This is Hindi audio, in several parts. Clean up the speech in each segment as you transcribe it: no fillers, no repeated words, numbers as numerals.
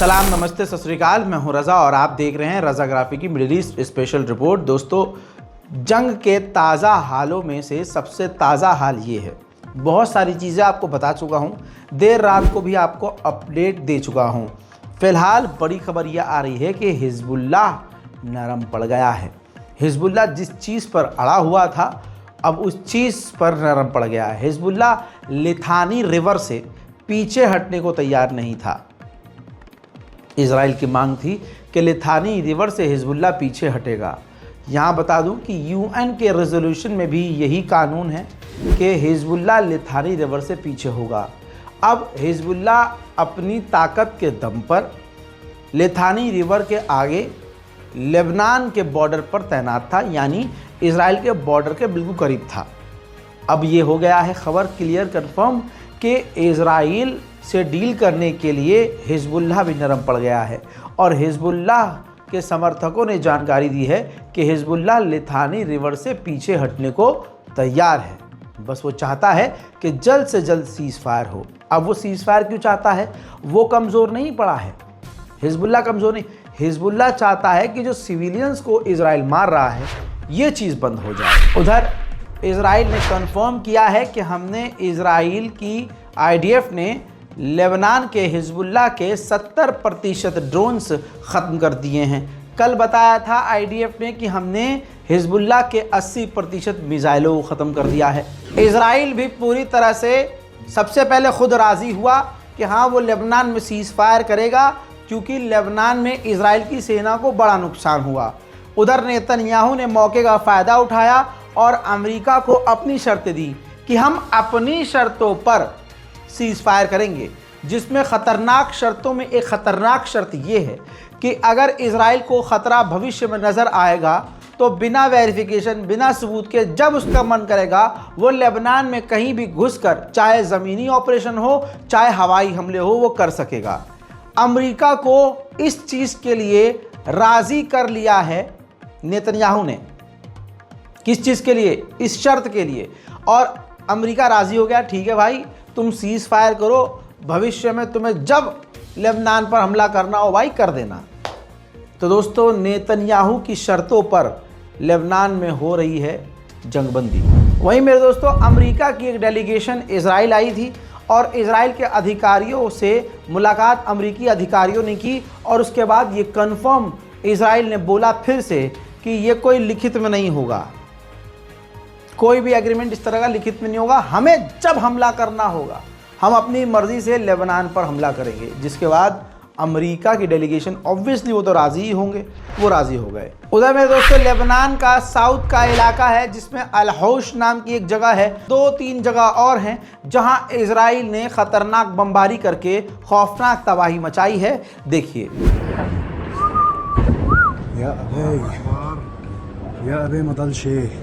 सलाम, नमस्ते, सत श्री अकाल। मैं हूं रज़ा और आप देख रहे हैं रज़ाग्राफी की मिडिल ईस्ट स्पेशल रिपोर्ट। दोस्तों, जंग के ताज़ा हालों में से सबसे ताज़ा हाल ये है। बहुत सारी चीज़ें आपको बता चुका हूं, देर रात को भी आपको अपडेट दे चुका हूं। फ़िलहाल बड़ी खबर यह आ रही है कि हिज़्बुल्लाह नरम पड़ गया है। हिज़्बुल्लाह जिस चीज़ पर अड़ा हुआ था, अब उस चीज़ पर नरम पड़ गया है। हिज़्बुल्लाह लिथानी रिवर से पीछे हटने को तैयार नहीं था। इज़राइल की मांग थी कि लिथानी रिवर से हिज़्बुल्लाह पीछे हटेगा। यहाँ बता दूं कि यूएन के रेजोल्यूशन में भी यही कानून है कि हिज़्बुल्लाह लिथानी रिवर से पीछे होगा। अब हिज़्बुल्लाह अपनी ताकत के दम पर लिथानी रिवर के आगे लेबनान के बॉर्डर पर तैनात था, यानी इज़राइल के बॉर्डर के बिल्कुल करीब था। अब ये हो गया है खबर क्लियर कन्फर्म कि इज़राइल से डील करने के लिए हिज़्बुल्लाह भी नरम पड़ गया है और हिज़्बुल्लाह के समर्थकों ने जानकारी दी है कि हिज़्बुल्लाह लिथानी रिवर से पीछे हटने को तैयार है। बस वो चाहता है कि जल्द से जल्द सीज़ फायर हो। अब वो सीज़ फायर क्यों चाहता है? वो कमज़ोर नहीं पड़ा है, हिज़्बुल्लाह कमज़ोर नहीं। हिज़्बुल्लाह चाहता है कि जो सिविलियंस को इज़राइल मार रहा है ये चीज़ बंद हो जाए। उधर इज़राइल ने कन्फर्म किया है कि हमने इज़राइल की आईडीएफ ने लेबनान के हिज़्बुल्लाह के 70% ड्रोन्स ख़त्म कर दिए हैं। कल बताया था आईडीएफ ने कि हमने हिज़्बुल्लाह के 80% मिसाइलों को ख़त्म कर दिया है। इज़राइल भी पूरी तरह से सबसे पहले खुद राज़ी हुआ कि हाँ, वो लेबनान में सीज़ फायर करेगा, क्योंकि लेबनान में इज़राइल की सेना को बड़ा नुकसान हुआ। उधर नेतन्याहू ने मौके का फ़ायदा उठाया और अमेरिका को अपनी शर्तें दी कि हम अपनी शर्तों पर सीज़ फायर करेंगे, जिसमें ख़तरनाक शर्तों में एक ख़तरनाक शर्त ये है कि अगर इज़राइल को ख़तरा भविष्य में नज़र आएगा तो बिना वेरिफिकेशन, बिना सबूत के जब उसका मन करेगा वो लेबनान में कहीं भी घुसकर, चाहे ज़मीनी ऑपरेशन हो चाहे हवाई हमले हो, वो कर सकेगा। अमेरिका को इस चीज़ के लिए राज़ी कर लिया है नेतन्याहू ने। किस चीज़ के लिए? इस शर्त के लिए। और अमेरिका राज़ी हो गया, ठीक है भाई, तुम सीज़ फायर करो, भविष्य में तुम्हें जब लेबनान पर हमला करना हो भाई कर देना। तो दोस्तों, नेतन्याहू की शर्तों पर लेबनान में हो रही है जंगबंदी। वहीं मेरे दोस्तों, अमेरिका की एक डेलीगेशन इज़राइल आई थी और इज़राइल के अधिकारियों से मुलाकात अमेरिकी अधिकारियों ने की और उसके बाद ये कन्फर्म इज़राइल ने बोला फिर से कि ये कोई लिखित में नहीं होगा, कोई भी एग्रीमेंट इस तरह का लिखित में नहीं होगा। हमें जब हमला करना होगा हम अपनी मर्ज़ी से लेबनान पर हमला करेंगे। जिसके बाद अमेरिका की डेलीगेशन ऑब्वियसली वो तो राज़ी ही होंगे, वो राज़ी हो गए। उधर मेरे दोस्तों, लेबनान का साउथ का इलाका है जिसमें अल-हौश नाम की एक जगह है, 2-3 जगह और हैं जहां इज़राइल ने ख़तरनाक बमबारी करके खौफनाक तबाही मचाई है। देखिए। या अबे मदल शे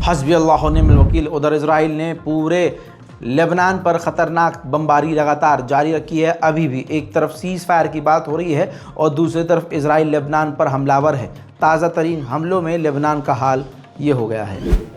हस्बी अल्लाह व निअमल वकील। उधर इज़राइल ने पूरे लेबनान पर ख़तरनाक बमबारी लगातार जारी रखी है। अभी भी एक तरफ सीज़ फायर की बात हो रही है और दूसरी तरफ इज़राइल लेबनान पर हमलावर है। ताज़ा तरीन हमलों में लेबनान का हाल ये हो गया है।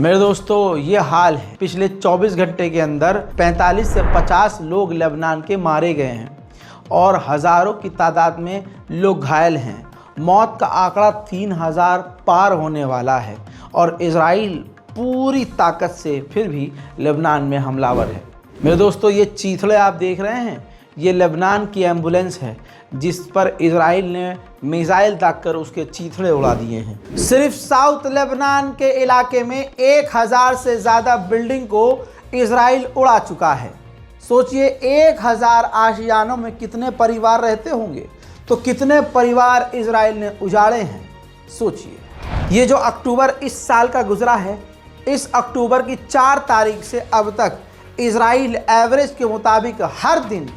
मेरे दोस्तों, ये हाल है। पिछले 24 घंटे के अंदर 45 से 50 लोग लेबनान के मारे गए हैं और हज़ारों की तादाद में लोग घायल हैं। मौत का आंकड़ा 3000 पार होने वाला है और इज़राइल पूरी ताकत से फिर भी लेबनान में हमलावर है। मेरे दोस्तों, ये चीथड़े आप देख रहे हैं, ये लेबनान की एम्बुलेंस है जिस पर इजराइल ने मिसाइल दागकर उसके चीथड़े उड़ा दिए हैं। सिर्फ साउथ लेबनान के इलाके में 1000 से ज़्यादा बिल्डिंग को इजराइल उड़ा चुका है। सोचिए 1000 आशियानों में कितने परिवार रहते होंगे, तो कितने परिवार इजराइल ने उजाड़े हैं सोचिए। ये जो अक्टूबर इस साल का गुजरा है, इस अक्टूबर की 4 तारीख से अब तक इजराइल एवरेज के मुताबिक हर दिन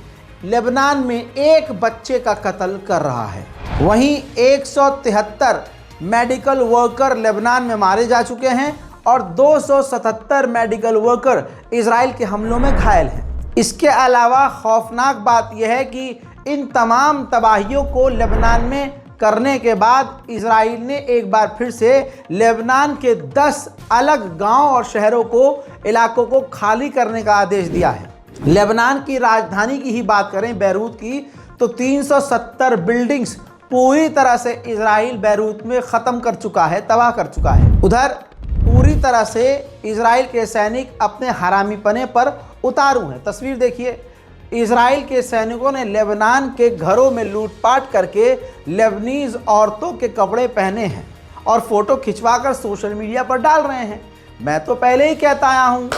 लेबनान में एक बच्चे का कत्ल कर रहा है। वहीं 173 मेडिकल वर्कर लेबनान में मारे जा चुके हैं और 277 मेडिकल वर्कर इजराइल के हमलों में घायल हैं। इसके अलावा खौफनाक बात यह है कि इन तमाम तबाहियों को लेबनान में करने के बाद इजराइल ने एक बार फिर से लेबनान के 10 अलग गांव और शहरों को, इलाकों को खाली करने का आदेश दिया है। लेबनान की राजधानी की ही बात करें, बैरूत की, तो 370 बिल्डिंग्स पूरी तरह से इजराइल बैरूत में ख़त्म कर चुका है, तबाह कर चुका है। उधर पूरी तरह से इजराइल के सैनिक अपने हरामीपने पर उतारू हैं। तस्वीर देखिए, इजराइल के सैनिकों ने लेबनान के घरों में लूटपाट करके लेबनीज औरतों के कपड़े पहने हैं और फोटो खिंचवाकर सोशल मीडिया पर डाल रहे हैं। मैं तो पहले ही कहता आया हूँ,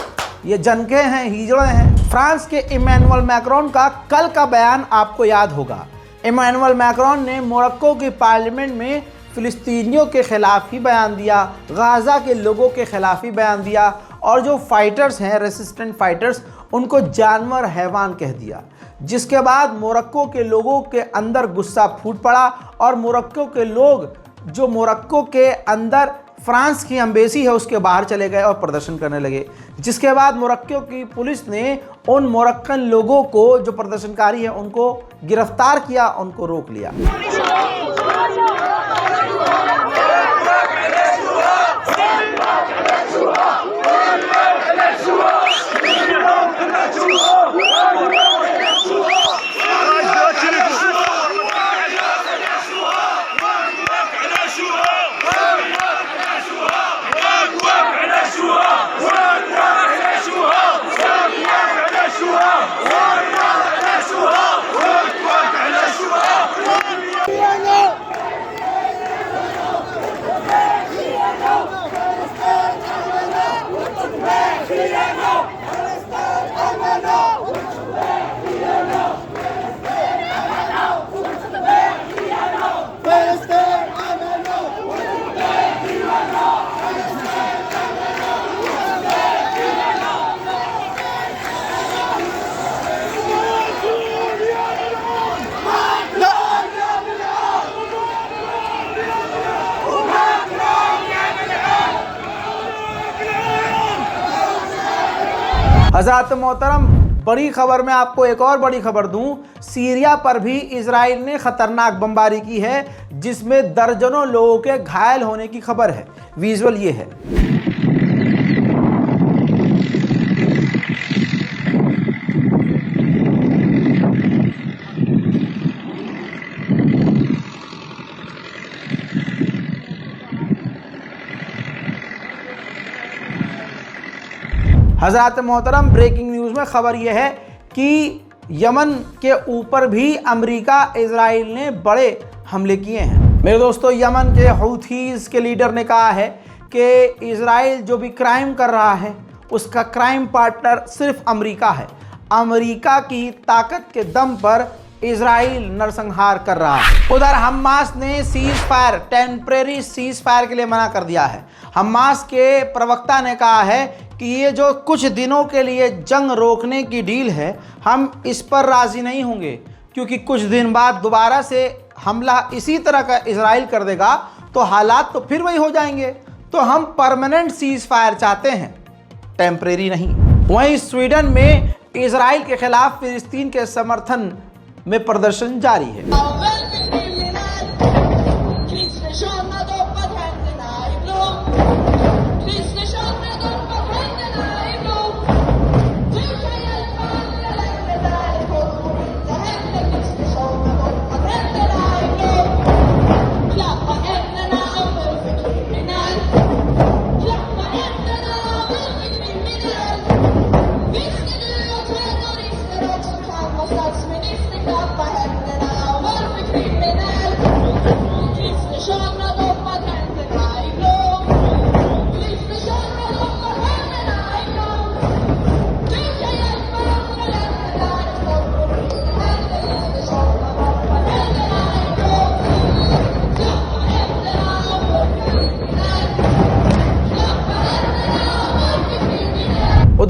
ये जनके हैं, हिजड़े हैं। फ्रांस के इमैनुअल मैक्रोन का कल का बयान आपको याद होगा। इमैनुअल मैक्रोन ने मोरक्को की पार्लियामेंट में फ़िलिस्तीनियों के ख़िलाफ़ ही बयान दिया, गाज़ा के लोगों के ख़िलाफ़ ही बयान दिया और जो फाइटर्स हैं, रेसिस्टेंट फाइटर्स, उनको जानवर हैवान कह दिया। जिसके बाद मोरक्को के लोगों के अंदर गुस्सा फूट पड़ा और मोरक्को के लोग जो मोरक्को के अंदर फ्रांस की एम्बेसी है उसके बाहर चले गए और प्रदर्शन करने लगे। जिसके बाद मोरक्को की पुलिस ने उन मोरक्कन लोगों को, जो प्रदर्शनकारी हैं, उनको गिरफ्तार किया, उनको रोक लिया। हज़रात मोहतरम, बड़ी खबर में आपको एक और बड़ी खबर दूं, सीरिया पर भी इजराइल ने ख़तरनाक बमबारी की है जिसमें दर्जनों लोगों के घायल होने की खबर है। विजुअल ये है। हज़रात मोहतरम, ब्रेकिंग न्यूज़ में ख़बर यह है कि यमन के ऊपर भी अमेरिका इजराइल ने बड़े हमले किए हैं। मेरे दोस्तों, यमन के हूथीज़ के लीडर ने कहा है कि इजराइल जो भी क्राइम कर रहा है उसका क्राइम पार्टनर सिर्फ अमेरिका है। अमेरिका की ताकत के दम पर इजराइल नरसंहार कर रहा है। उधर हमास ने cease fire, temporary cease fire के लिए मना कर दिया है। हमास के प्रवक्ता ने कहा है कि ये जो कुछ दिनों के लिए जंग रोकने की डील है, हम इस पर राज़ी नहीं होंगे, क्योंकि कुछ दिन बाद दोबारा से हमला इसी तरह का इजराइल कर देगा तो हालात तो फिर वही हो जाएंगे। तो हम परमानेंट सीज फायर चाहते हैं, टेम्परेरी नहीं। वहीं स्वीडन में इजराइल के खिलाफ फिलिस्तीन के समर्थन में प्रदर्शन जारी है।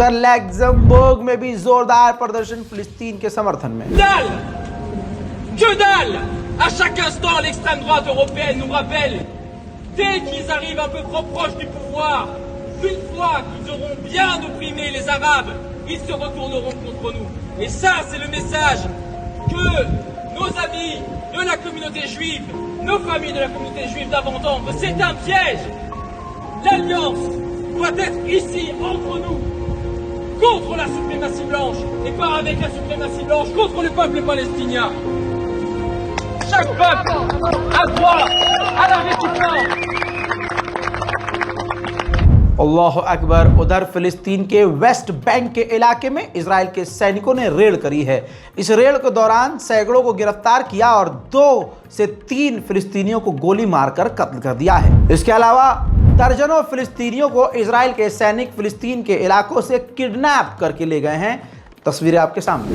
उधर लैक्समबर्ग में भी जोरदार प्रदर्शन फिलिस्तीन के समर्थन में। Que dalle! À chaque instant, l'extrême droite européenne nous rappelle, dès qu'ils arrivent un peu trop proches du pouvoir, qu'une fois qu'ils auront bien opprimé les Arabes, ils se retourneront contre nous. Et ça, c'est le message que nos amis de la communauté juive, nos familles de la communauté juive doivent entendre. C'est un piège. L'alliance doit être ici, entre nous, contre la suprématie blanche, et pas avec la suprématie blanche, contre le peuple palestinien. Chaque peuple a droit à l'investissement. अल्लाह अकबर। उधर फिलिस्तीन के वेस्ट बैंक के इलाके में इजराइल के सैनिकों ने रेड करी है। इस रेड के दौरान सैकड़ों को गिरफ्तार किया और 2 से 3 फिलिस्तीनियों को गोली मारकर कत्ल कर दिया है। इसके अलावा दर्जनों फिलिस्तीनियों को इजराइल के सैनिक फिलिस्तीन के इलाकों से किडनैप करके ले गए हैं। तस्वीरें आपके सामने।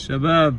शबाब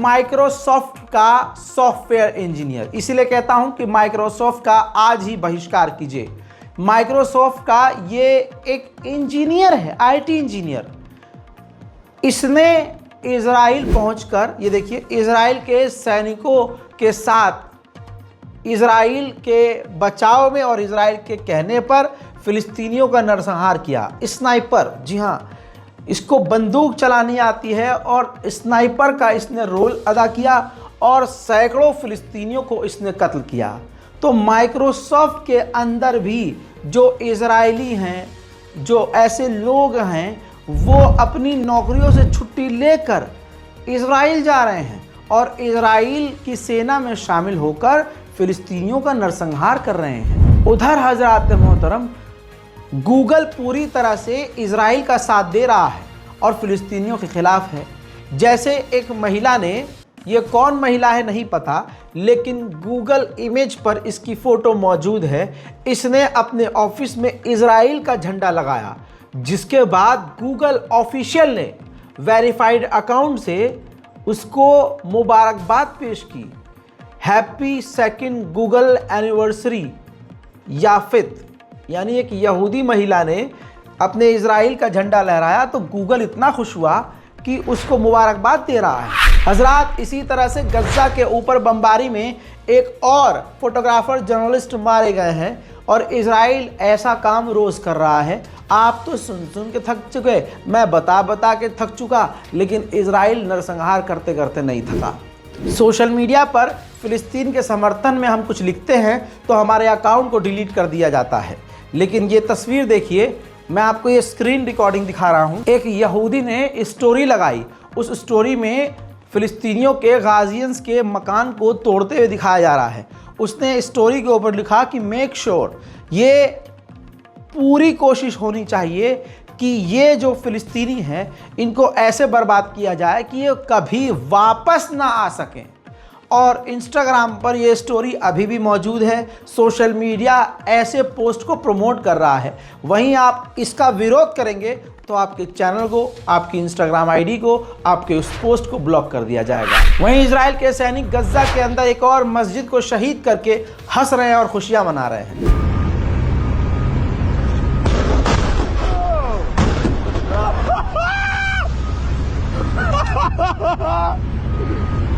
माइक्रोसॉफ्ट का सॉफ्टवेयर इंजीनियर, इसीलिए कहता हूं कि माइक्रोसॉफ्ट का आज ही बहिष्कार कीजिए। माइक्रोसॉफ्ट का ये एक इंजीनियर है, आईटी इंजीनियर। इसने इजराइल पहुंचकर, ये देखिए, इजराइल के सैनिकों के साथ इजराइल के बचाव में और इजराइल के कहने पर फिलिस्तीनियों का नरसंहार किया। स्नाइपर, जी हाँ, इसको बंदूक चलानी आती है और स्नाइपर का इसने रोल अदा किया और सैकड़ों फिलिस्तीनियों को इसने कत्ल किया। तो माइक्रोसॉफ्ट के अंदर भी जो इजरायली हैं, जो ऐसे लोग हैं, वो अपनी नौकरियों से छुट्टी लेकर इजराइल जा रहे हैं और इजराइल की सेना में शामिल होकर फिलिस्तीनियों का नरसंहार कर रहे हैं। उधर हजरात मोहतरम, गूगल पूरी तरह से इजराइल का साथ दे रहा है और फिलिस्तीनियों के खिलाफ है। जैसे एक महिला ने, ये कौन महिला है नहीं पता, लेकिन गूगल इमेज पर इसकी फ़ोटो मौजूद है। इसने अपने ऑफिस में इजराइल का झंडा लगाया, जिसके बाद गूगल ऑफिशियल ने वेरीफाइड अकाउंट से उसको मुबारकबाद पेश की। हैप्पी सेकंड गूगल एनिवर्सरी याफित, यानी एक यहूदी महिला ने अपने इजराइल का झंडा लहराया तो गूगल इतना खुश हुआ कि उसको मुबारकबाद दे रहा है। हजरात, इसी तरह से गज्जा के ऊपर बमबारी में एक और फोटोग्राफर जर्नलिस्ट मारे गए हैं और इजराइल ऐसा काम रोज़ कर रहा है। आप तो सुन सुन के थक चुके, मैं बता बता के थक चुका, लेकिन इजराइल नरसंहार करते करते नहीं थका। सोशल मीडिया पर फिलिस्तीन के समर्थन में हम कुछ लिखते हैं तो हमारे अकाउंट को डिलीट कर दिया जाता है। लेकिन ये तस्वीर देखिए, मैं आपको ये स्क्रीन रिकॉर्डिंग दिखा रहा हूँ। एक यहूदी ने स्टोरी लगाई, उस स्टोरी में फिलिस्तीनियों के गाजियंस के मकान को तोड़ते हुए दिखाया जा रहा है। उसने स्टोरी के ऊपर लिखा कि मेक श्योर, ये पूरी कोशिश होनी चाहिए कि ये जो फिलिस्तीनी हैं इनको ऐसे बर्बाद किया जाए कि ये कभी वापस ना आ सकें। और इंस्टाग्राम पर ये स्टोरी अभी भी मौजूद है। सोशल मीडिया ऐसे पोस्ट को प्रमोट कर रहा है। वहीं आप इसका विरोध करेंगे तो आपके चैनल को, आपकी इंस्टाग्राम आईडी को, आपके उस पोस्ट को ब्लॉक कर दिया जाएगा। वहीं इजराइल के सैनिक गज्जा के अंदर एक और मस्जिद को शहीद करके हंस रहे हैं और खुशियां मना रहे हैं।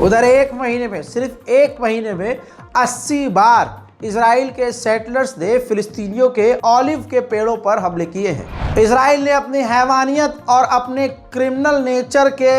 उधर एक महीने में, सिर्फ एक महीने में 80 बार इजराइल के सेटलर्स ने फिलिस्तीनियों के ऑलिव के पेड़ों पर हमले किए हैं। इजराइल ने अपनी हैवानियत और अपने क्रिमिनल नेचर के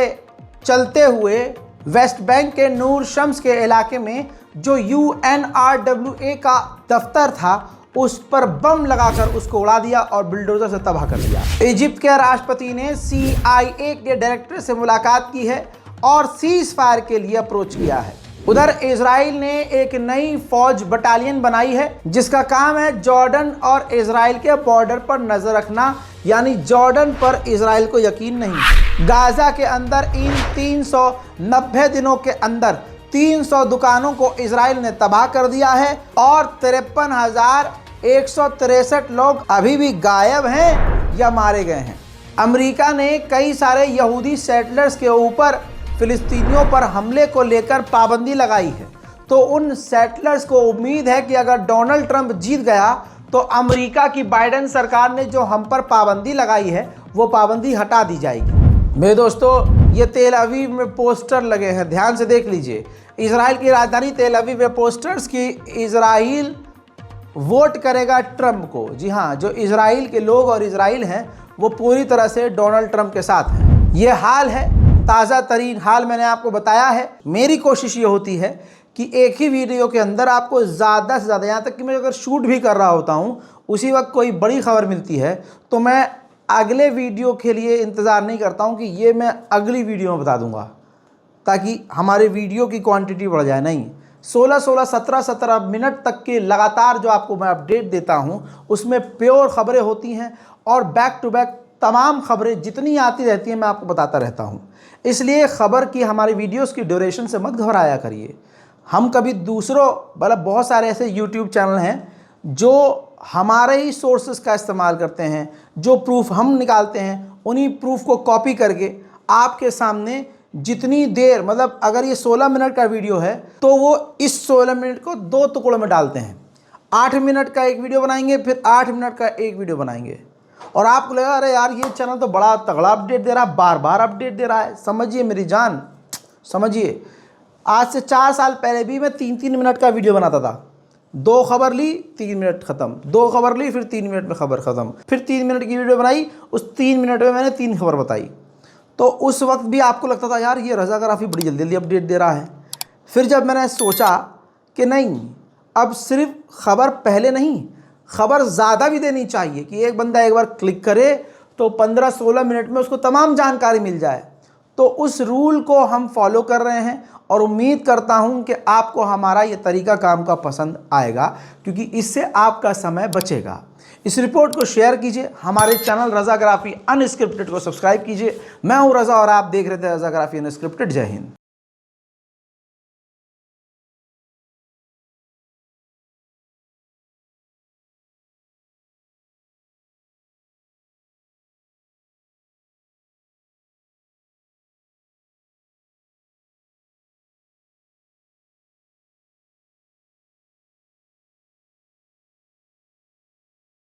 चलते हुए वेस्ट बैंक के नूर शम्स के इलाके में जो UNRWA का दफ्तर था उस पर बम लगाकर उसको उड़ा दिया और बुलडोजर से तबाह कर दिया। इजिप्ट के राष्ट्रपति ने CIA के डायरेक्टर से मुलाकात की है और सीज फायर के लिए अप्रोच किया है। उधर इजराइल ने एक नई फौज बटालियन बनाई है जिसका काम है जॉर्डन और इजराइल के बॉर्डर पर नजर रखना, यानी जॉर्डन पर इजराइल को यकीन नहीं। गाजा के अंदर इन 390 दिनों के अंदर 300 दुकानों को इजराइल ने तबाह कर दिया है और 53,163 लोग अभी भी गायब हैं या मारे गए हैं। अमेरिका ने कई सारे यहूदी सेटलर्स के ऊपर फिलिस्तीनियों पर हमले को लेकर पाबंदी लगाई है। तो उन सेटलर्स को उम्मीद है कि अगर डोनाल्ड ट्रंप जीत गया तो अमेरिका की बाइडेन सरकार ने जो हम पर पाबंदी लगाई है वो पाबंदी हटा दी जाएगी। मेरे दोस्तों, ये तेल अवीव में पोस्टर लगे हैं, ध्यान से देख लीजिए। इजराइल की राजधानी तेल अवीव में पोस्टर्स की इजराइल वोट करेगा ट्रंप को। जी हाँ, जो इजराइल के लोग और इजराइल हैं वो पूरी तरह से डोनाल्ड ट्रंप के साथ हैं। ये हाल है, ताज़ा तरीन हाल मैंने आपको बताया है। मेरी कोशिश ये होती है कि एक ही वीडियो के अंदर आपको ज़्यादा से ज़्यादा, यहाँ तक कि मैं अगर शूट भी कर रहा होता हूँ उसी वक्त कोई बड़ी खबर मिलती है तो मैं अगले वीडियो के लिए इंतज़ार नहीं करता हूँ कि ये मैं अगली वीडियो में बता दूँगा ताकि हमारे वीडियो की क्वांटिटी बढ़ जाए। नहीं, 16-16, 17-17 मिनट तक के लगातार जो आपको मैं अपडेट देता हूँ उसमें प्योर खबरें होती हैं और बैक टू बैक तमाम खबरें जितनी आती रहती हैं मैं आपको बताता रहता हूँ। इसलिए ख़बर की हमारी वीडियोस की ड्यूरेशन से मत घबराया करिए। हम कभी दूसरों, मतलब बहुत सारे ऐसे यूट्यूब चैनल हैं जो हमारे ही सोर्सेस का इस्तेमाल करते हैं, जो प्रूफ हम निकालते हैं उन्हीं प्रूफ को कॉपी करके आपके सामने जितनी देर, मतलब अगर ये 16 मिनट का वीडियो है तो वो इस 16 मिनट को 2 टुकड़ों में डालते हैं। 8 मिनट का एक वीडियो बनाएंगे, फिर 8 मिनट का एक वीडियो बनाएंगे और आपको लगा अरे यार ये चैनल तो बड़ा तगड़ा अपडेट दे रहा है, बार बार अपडेट दे रहा है। समझिए मेरी जान, समझिए। आज से 4 साल पहले भी मैं 3-3 मिनट का वीडियो बनाता था। 2 खबर ली, 3 मिनट ख़त्म, 2 खबर ली, फिर 3 मिनट में खबर ख़त्म, फिर 3 मिनट की वीडियो बनाई, उस 3 मिनट में मैंने 3 खबर बताई। तो उस वक्त भी आपको लगता था यार ये रज़ाग्राफ़ी बड़ी जल्दी जल्दी अपडेट दे रहा है। फिर जब मैंने सोचा कि नहीं, अब सिर्फ खबर पहले नहीं, खबर ज़्यादा भी देनी चाहिए कि एक बंदा एक बार क्लिक करे तो 15-16 मिनट में उसको तमाम जानकारी मिल जाए। तो उस रूल को हम फॉलो कर रहे हैं और उम्मीद करता हूं कि आपको हमारा ये तरीका काम का पसंद आएगा, क्योंकि इससे आपका समय बचेगा। इस रिपोर्ट को शेयर कीजिए, हमारे चैनल रज़ाग्राफ़ी अनस्क्रिप्टेड को सब्सक्राइब कीजिए। मैं हूं रज़ा और आप देख रहे थे रज़ाग्राफ़ी अनस्क्रिप्टेड। जय हिंद।